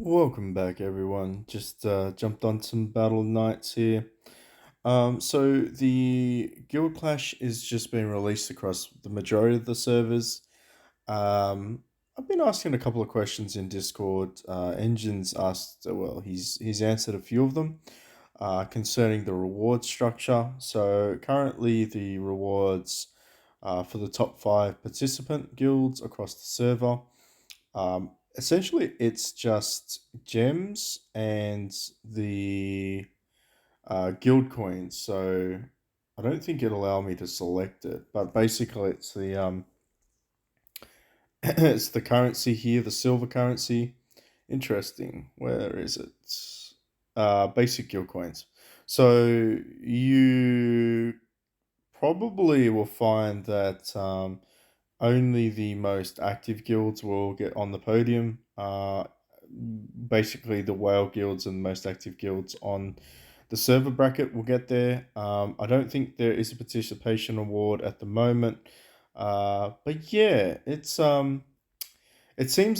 Welcome back, everyone. Just jumped on some Battle Knights here. So the Guild Clash is just being released across the majority of the servers. I've been asking a couple of questions in Discord. Engine's asked, well, he's answered a few of them concerning the reward structure. So currently, the rewards for the top five participant guilds across the server. Essentially, it's just gems and the guild coins. So I don't think it'll allow me to select it, but basically, it's the it's the currency here, the silver currency. Interesting. Where is it? Basic guild coins. So you probably will find that only the most active guilds will get on the podium. Basically, the whale guilds and the most active guilds on the server bracket will get there. I don't think there is a participation award at the moment, but yeah, it seems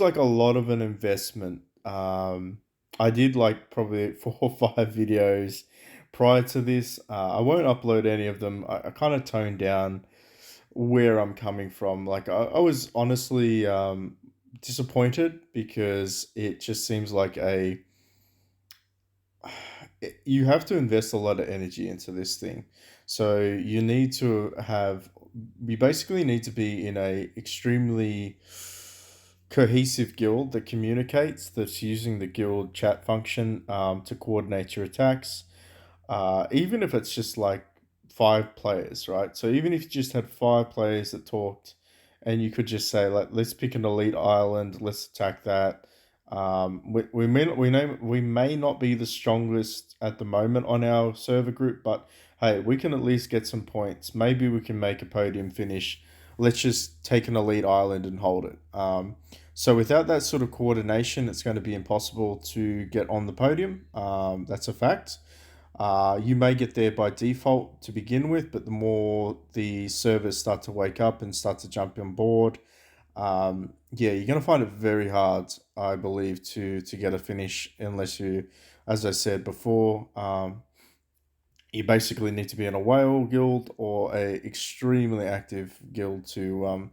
like a lot of an investment. I did like probably 4 or 5 videos prior to this. I won't upload any of them. I kind of toned down where I'm coming from. Like I was honestly disappointed because it just seems like you have to invest a lot of energy into this thing. So you need to have we basically need to be in a extremely cohesive guild that communicates, that's using the guild chat function to coordinate your attacks, even if it's just like 5 players, right? So even if you just had 5 players that talked, and you could just say, like, let's pick an elite island, let's attack that. We may not be the strongest at the moment on our server group, but hey, we can at least get some points. Maybe we can make a podium finish. Let's just take an elite island and hold it. So without that sort of coordination, it's going to be impossible to get on the podium. That's a fact. You may get there by default to begin with, but the more the servers start to wake up and start to jump on board, yeah, you're going to find it very hard, I believe, to get a finish unless you, as I said before, you basically need to be in a whale guild or a extremely active guild to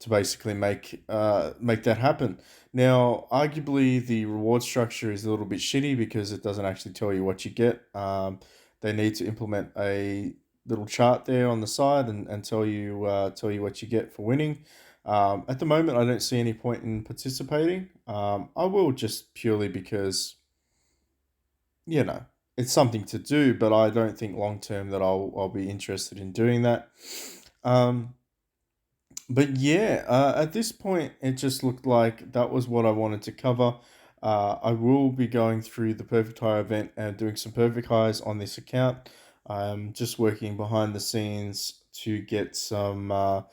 basically make that happen. Now, arguably, the reward structure is a little bit shitty because it doesn't actually tell you what you get. They need to implement a little chart there on the side and tell you what you get for winning. At the moment, I don't see any point in participating. I will just purely because you know it's something to do, but I don't think long term that I'll be interested in doing that. Um, but yeah, at this point, it just looked like that was what I wanted to cover. I will be going through the Perfect Hire event and doing some Perfect Hires on this account. I'm just working behind the scenes to get some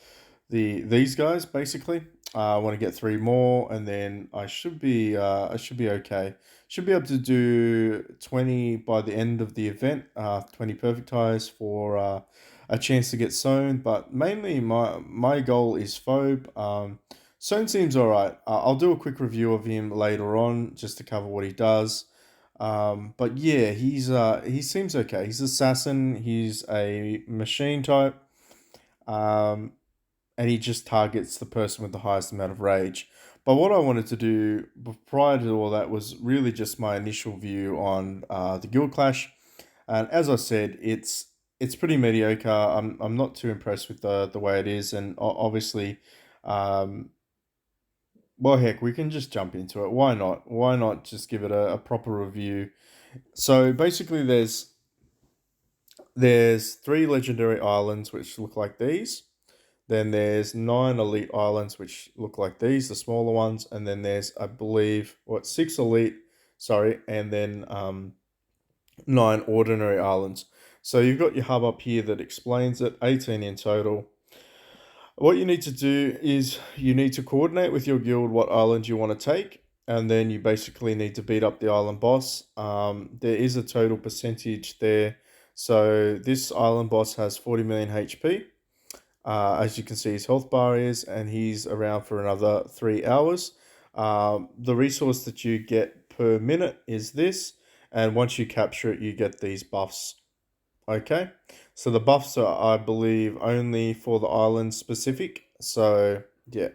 these guys basically. I want to get 3 more, and then I should be okay. Should be able to do 20 by the end of the event. 20 perfect hires for a chance to get Sown, but mainly my goal is Phobe. Sown seems all right. I'll do a quick review of him later on just to cover what he does. But yeah, he seems okay. He's assassin. He's a machine type. Um, and he just targets the person with the highest amount of rage. But what I wanted to do prior to all that was really just my initial view on the Guild Clash, and as I said, it's pretty mediocre. I'm not too impressed with the way it is, and obviously, um, well, heck, we can just jump into it. Why not? Why not just give it a proper review? So basically, there's 3 legendary islands which look like these. Then there's 9 elite islands which look like these, the smaller ones, and then there's, I believe, 6 elite, sorry, and then 9 ordinary islands. So you've got your hub up here that explains it, 18 in total. What you need to do is you need to coordinate with your guild what island you want to take, and then you basically need to beat up the island boss. There is a total percentage there. So this island boss has 40 million HP. As you can see, his health bar is, and he's around for another 3 hours. The resource that you get per minute is this, and once you capture it, you get these buffs. Okay, so the buffs are, I believe, only for the island specific. So yeah,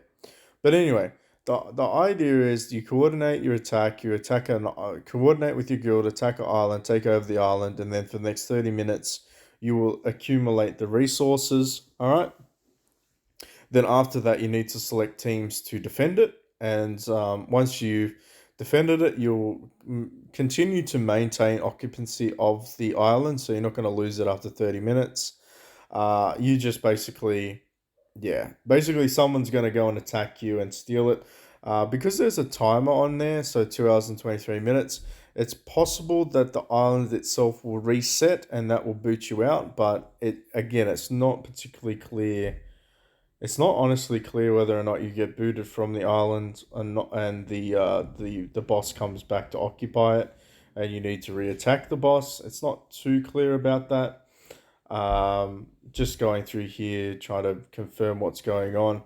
but anyway, the idea is you coordinate your attack. You attack coordinate with your guild, attack an island, take over the island, and then for the next 30 minutes, you will accumulate the resources. All right. Then after that, you need to select teams to defend it, and once you defended it, you'll continue to maintain occupancy of the island, so you're not going to lose it after 30 minutes. You just basically, yeah, basically someone's going to go and attack you and steal it. Because there's a timer on there, so 2 hours and 23 minutes, it's possible that the island itself will reset and that will boot you out, but it's not particularly clear. It's not honestly clear whether or not you get booted from the island and not, and the boss comes back to occupy it, and you need to re-attack the boss. It's not too clear about that. Just going through here, trying to confirm what's going on.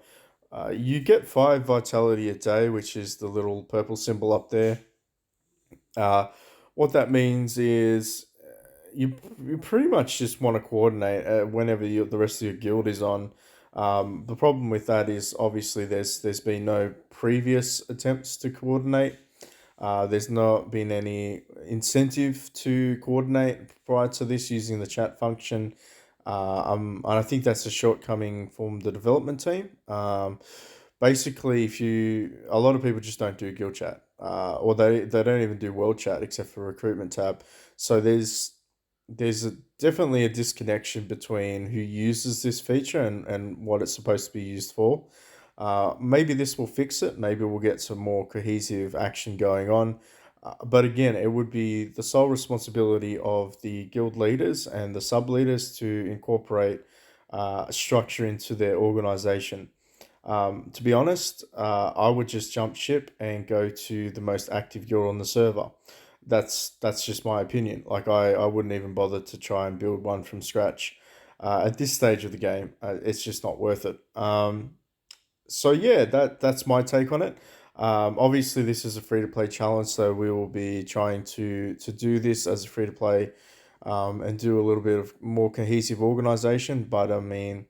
You get 5 vitality a day, which is the little purple symbol up there. Uh, what that means is you pretty much just want to coordinate whenever the rest of your guild is on. The problem with that is obviously there's been no previous attempts to coordinate. There's not been any incentive to coordinate prior to this using the chat function. And I think that's a shortcoming from the development team. Basically, a lot of people just don't do guild chat, or they don't even do world chat except for recruitment tab. So definitely a disconnection between who uses this feature and what it's supposed to be used for. Maybe this will fix it. Maybe we'll get some more cohesive action going on. But again, it would be the sole responsibility of the guild leaders and the sub leaders to incorporate structure into their organization. To be honest, I would just jump ship and go to the most active guild on the server. That's just my opinion. Like I wouldn't even bother to try and build one from scratch. At this stage of the game, it's just not worth it. So yeah, that's my take on it. Obviously, this is a free to play challenge, so we will be trying to do this as a free to play, and do a little bit of more cohesive organization. But I mean,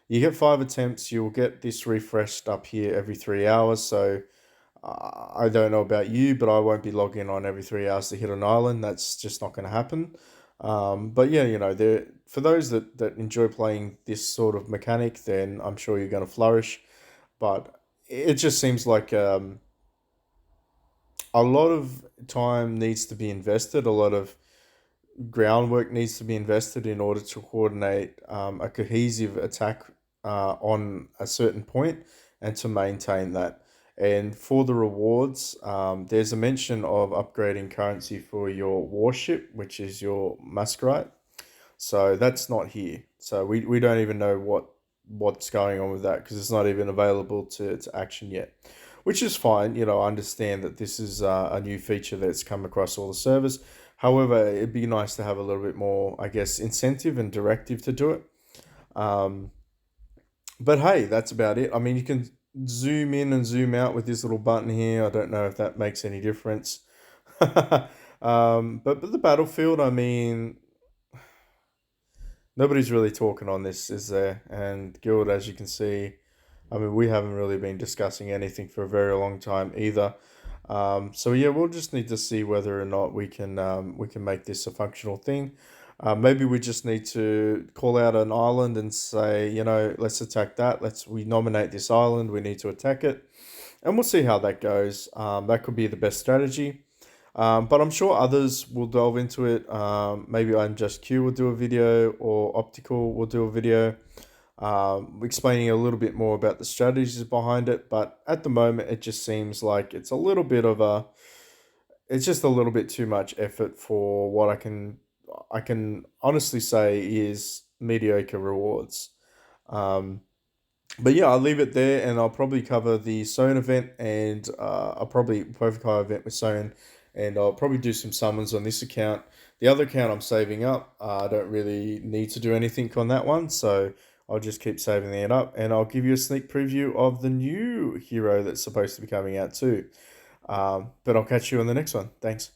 you get 5 attempts. You'll get this refreshed up here every 3 hours. So I don't know about you, but I won't be logging on every 3 hours to hit an island. That's just not going to happen. But yeah, there for those that enjoy playing this sort of mechanic, then I'm sure you're going to flourish. But it just seems like a lot of time needs to be invested. A lot of groundwork needs to be invested in order to coordinate a cohesive attack on a certain point and to maintain that. And for the rewards, there's a mention of upgrading currency for your warship, which is your masquerade. So that's not here. So we don't even know what's going on with that because it's not even available to action yet, which is fine. I understand that this is a new feature that's come across all the servers. However, it'd be nice to have a little bit more, I guess, incentive and directive to do it. Um, but hey, that's about it. I mean, you can zoom in and zoom out with this little button here. I don't know if that makes any difference. But the battlefield, I mean, nobody's really talking on this, is there? And Guild, as you can see, I mean, we haven't really been discussing anything for a very long time either. So yeah, we'll just need to see whether or not we can make this a functional thing. Maybe we just need to call out an island and say, let's attack that. We nominate this island. We need to attack it, and we'll see how that goes. That could be the best strategy. But I'm sure others will delve into it. Maybe I'm Just Q will do a video, or Optical will do a video explaining a little bit more about the strategies behind it. But at the moment, it just seems like it's just a little bit too much effort for what I can honestly say is mediocre rewards. Um, but yeah, I'll leave it there, and I'll probably cover the Sown event, and I'll probably Perfect High event with Sown, and I'll probably do some summons on this account. The other account I'm saving up. I don't really need to do anything on that one, so I'll just keep saving it up, and I'll give you a sneak preview of the new hero that's supposed to be coming out too. But I'll catch you on the next one. Thanks.